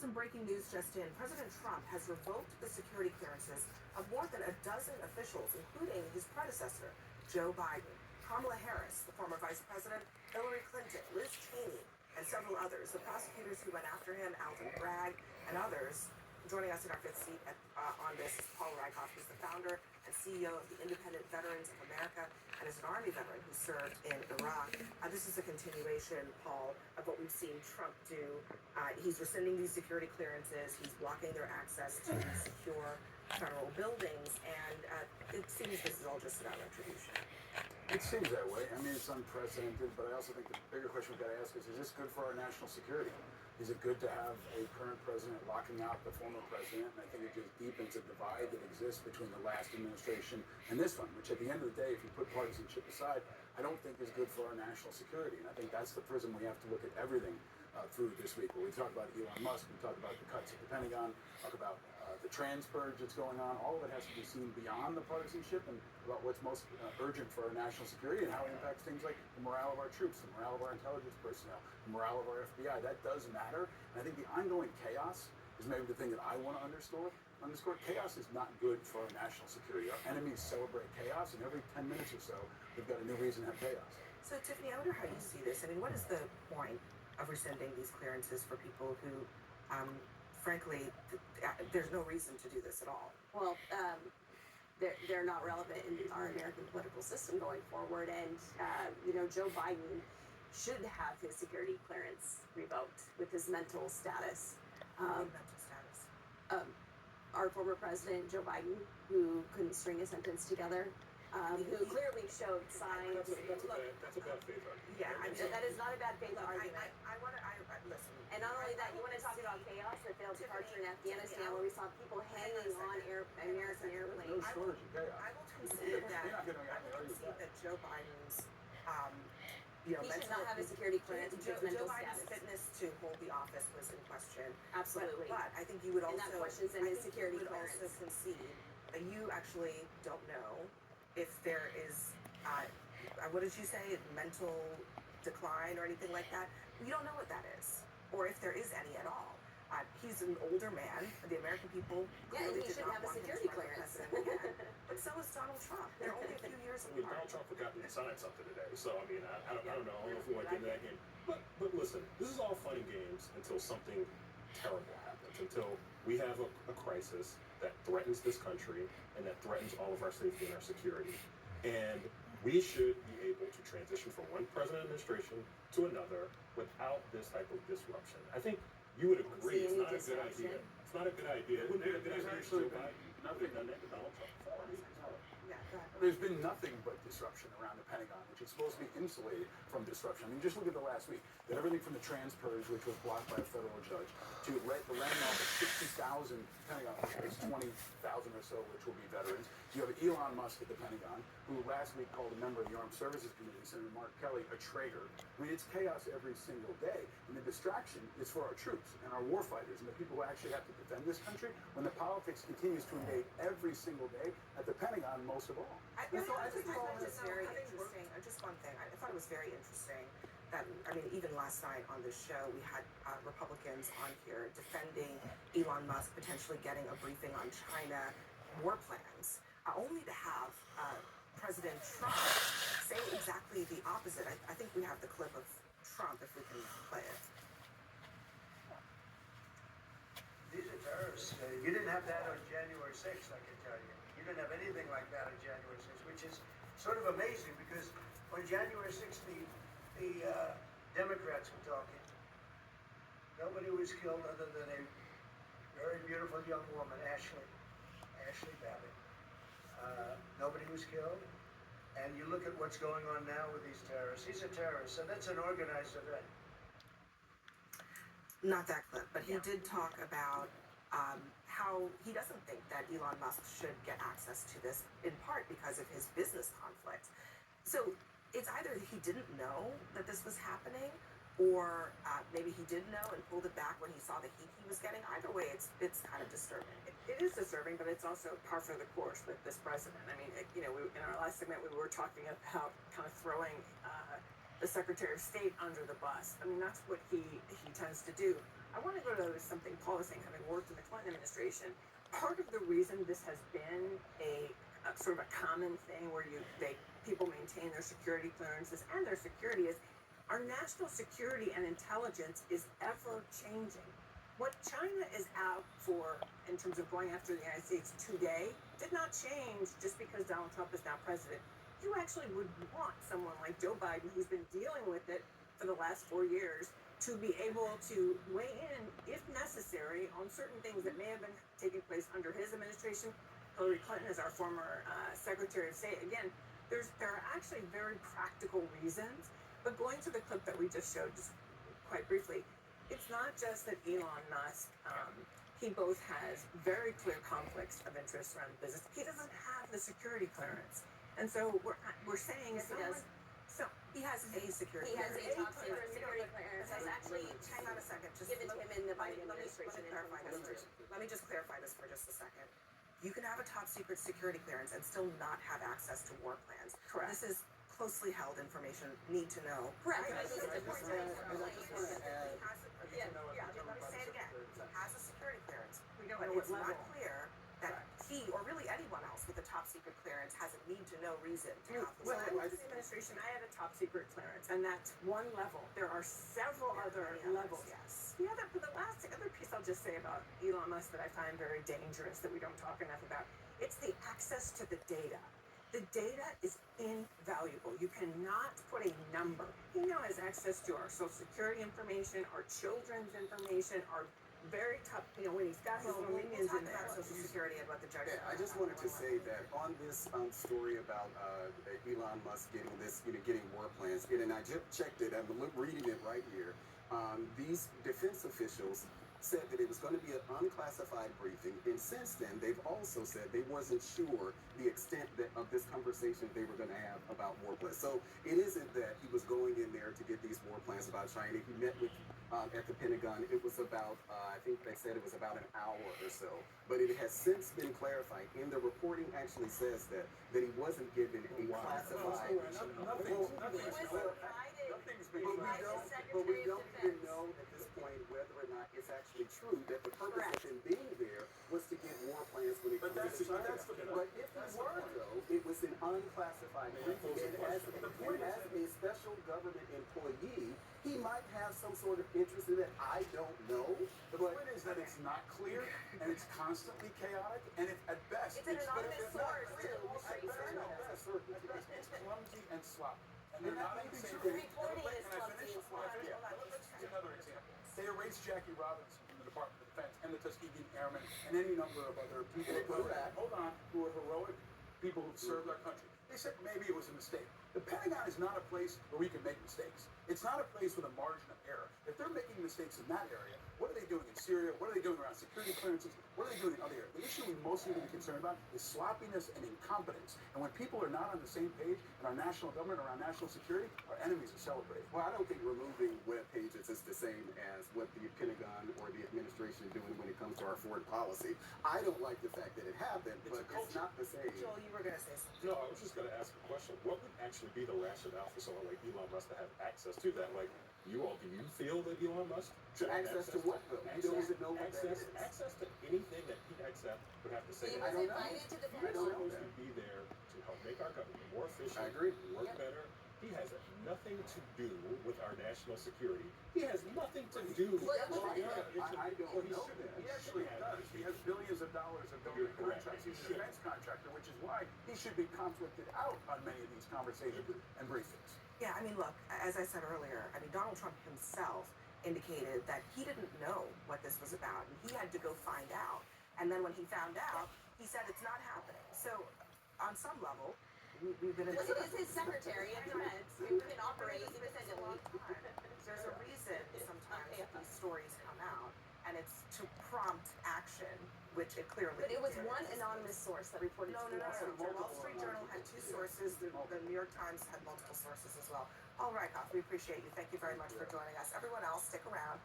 Some breaking news just in. President Trump has revoked the security clearances of more than a dozen officials, including his predecessor, Joe Biden, Kamala Harris, the former vice president, Hillary Clinton, Liz Cheney, and several others. The prosecutors who went after him, Alton Bragg, and others. Joining us in our fifth seat on this is Paul Rykoff, who's the founder and CEO of the Independent Veterans of America and is an Army veteran who served in Iraq. This is a continuation, Paul, of what we've seen Trump do. He's rescinding these security clearances. He's blocking their access to secure federal buildings, and it seems this is all just about retribution. It seems that way. I mean, it's unprecedented, but I also think the bigger question we've got to ask is this good for our national security? Is it good to have a current president locking out the former president? And I think it just deepens a divide that exists between the last administration and this one, which at the end of the day, if you put partisanship aside, I don't think is good for our national security. And I think that's the prism we have to look at everything through this week. When we talk about Elon Musk, we talk about the cuts at the Pentagon, talk about the trans purge that's going on. All of it has to be seen beyond the partisanship and about what's most urgent for our national security and how it impacts things like the morale of our troops, the morale of our intelligence personnel, the morale of our FBI. That does matter. And I think the ongoing chaos is maybe the thing that I want to underscore. Chaos is not good for our national security. Our enemies celebrate chaos, and every 10 minutes or so, we've got a new reason to have chaos. So, Tiffany, I wonder how you see this. I mean, what is the point of rescinding these clearances for people who, frankly, there's no reason to do this at all? Well, they're not relevant in our American political system going forward. And, Joe Biden should have his security clearance revoked with his mental status. Mental status? Our former president, Joe Biden, who couldn't string a sentence together, who clearly showed signs. That's a bad faith argument. Yeah, that is not a bad faith look, argument. I want to listen. And not only that, you want to talk about chaos, the failed departure in Afghanistan, where we saw people hanging on American airplanes. No shortage of chaos. I will concede that Joe Biden's he should not have a security clearance because mental Joe Biden's status. fitness to hold the office was in question. Absolutely. But I think you would also, and that questions in his security clearance. Also concede that you actually don't know if there is, what did you say, mental decline or anything like that. You don't know what that is, or if there is any at all. He's an older man. The American people clearly he did should not have a want him security to run for clearance. president again. But so is Donald Trump. They're only a few years I mean, apart. Donald Trump forgot to sign something today, so I mean, I don't know if we want to get into that game. But listen, this is all fun and games until something terrible happens, until we have a crisis that threatens this country and that threatens all of our safety and our security. And we should be able to transition from one president administration to another without this type of disruption. I think you would agree it's not a good idea. It's not a good idea. It wouldn't be a good idea to Joe Biden. Nothing done that to Donald Trump before. Yeah, go ahead. There's been nothing but disruption around the Pentagon, which is supposed to be insulated from disruption. I mean, just look at the last week. That everything from the trans purge, which was blocked by a federal judge, to the landing off of 60,000 Pentagon officials, 20,000 or so, which will be veterans. You have Elon Musk at the Pentagon, who last week called a member of the Armed Services Committee, Senator Mark Kelly, a traitor. I mean, it's chaos every single day. And the distraction is for our troops and our warfighters and the people who actually have to defend this country when the politics continues to invade every single day at the Pentagon most of all. I think it's very interesting. Just one thing. I thought it was very interesting that, I mean, even last night on this show, we had Republicans on here defending Elon Musk potentially getting a briefing on China war plans, only to have President Trump say exactly the opposite. I think we have the clip of Trump, if we can play it. These are terrorists. You didn't have that on January 6th, I can tell you. You didn't have anything like that on January 6th, which is sort of amazing because on January 6th, the Democrats were talking. Nobody was killed other than a very beautiful young woman, Ashley Babbitt. Nobody was killed. And you look at what's going on now with these terrorists. He's a terrorist, and that's an organized event. Not that clip, but he did talk about how he doesn't think that Elon Musk should get access to this, in part because of his business conflict. So it's either he didn't know that this was happening, or maybe he did know and pulled it back when he saw the heat he was getting. Either way, it's kind of disturbing. It is disturbing, but it's also par for the course with this president. I mean, in our last segment, we were talking about kind of throwing the Secretary of State under the bus. I mean, that's what he tends to do. I want to go to something Paul was saying, having worked in the Clinton administration. Part of the reason this has been a sort of a common thing where people maintain their security clearances and their security is our national security and intelligence is ever changing. What China is out for in terms of going after the United States today did not change just because Donald Trump is now president. You actually would want someone like Joe Biden, who's been dealing with it for the last 4 years, to be able to weigh in, if necessary, on certain things that may have been taking place under his administration. Hillary Clinton is our former Secretary of State. Again, there are actually very practical reasons. But going to the clip that we just showed, just quite briefly, it's not just that Elon Musk, he both has very clear conflicts of interest around business. He doesn't have the security clearance. And so we're saying Yes, he does. So He has a security He has a clearance. top secret security clearance. That's That's actually Hang on a second. Just given to him in the Biden administration. Let me just clarify this for just a second. You can have a top secret security clearance and still not have access to war plans. Correct. This is closely held information. Need to know. Correct. He I has think it's a- important he to has explain. let me say it again. He has a security clearance, we don't but know what it's level. not clear that he or really anyone else with a top secret clearance has a need to know reason to have this When I clearance. was in the administration, I had a top secret clearance, and that's one level. There are several other Many others, levels. Yes. The other piece I'll just say about Elon Musk that I find very dangerous that we don't talk enough about, it's the access to the data. The data is invaluable. You cannot put a number. He now has access to our social security information, our children's information, our very top, when he's got his We'll little minions talk in there. about Social Security and what the judge. Yeah, I just wanted to say that on this story about Elon Musk getting war plans, and I just checked it. I'm reading it right here. These defense officials said that it was going to be an unclassified briefing, and since then they've also said they wasn't sure the extent of this conversation they were going to have about war plans. So it isn't that he was going in there to get these war plans about China. He met with at the Pentagon. It was about I think they said it was about an hour or so, but it has since been clarified. And the reporting actually says that he wasn't given a classified. But we don't even know at this point whether or not it's actually true that the purpose of him being there was to get war plans when it comes to China. But if he were, though, it was an unclassified briefing, and as a special government employee, he might have some sort of interest in that. I don't know. The point is that it's not clear and it's constantly chaotic, and at best It's an anonymous source, too. It's clumsy and sloppy. And they're not on the same true. page. Reporting Can is I clumsy finish? and sloppy. Yeah. Let's use another example. They erased Jackie Robinson from the Department of Defense and the Tuskegee Airmen and any number of other people who were heroic people who served our country. They said maybe it was a mistake. The Pentagon is not a place where we can make mistakes. It's not a place with a margin of error. If they're making mistakes in that area, what are they doing in Syria? What are they doing around security clearances? What are they doing in other areas? The issue we most need to be concerned about is sloppiness and incompetence. And when people are not on the same page in our national government or our national security, our enemies are celebrating. Well, I don't think removing web pages is the same as what the Pentagon or the administration is doing when it comes to our foreign policy. I don't like the fact that it happened, but it's not the same. Joel, you were going to say something. No, I was just going to ask a question. What would actually be the rationale for someone like Elon Musk to have access to that? Like, do you feel that Elon Musk should have Access to what, though? You don't even know what that is. Access to anything that he accept would have to say. He that was don't know. invited to the I He's don't panel. know supposed to be there to help make our government more efficient, I agree. work Yep. better. He has nothing to do with our national security. He has nothing to do with Well, I don't know should. that. He actually does. He has billions of dollars of government You're correct. contracts. He's He a should. defense contractor, which is why he should be conflicted out on many of these conversations and briefings. Yeah, I mean, look, as I said earlier, Donald Trump himself indicated that he didn't know what this was about, and he had to go find out. And then when he found out, he said it's not happening. So, on some level, we've been in Well, he is his secretary of defense, who can operate independently. There's a reason sometimes these stories come out, and it's to prompt action, which it clearly But it was did. one anonymous source that reported No, to the Wall Street The Journal. Wall Street Journal had two sources. The New York Times had multiple sources as well. All right, Hoff, we appreciate you. Thank you very much for joining us. Everyone else, stick around.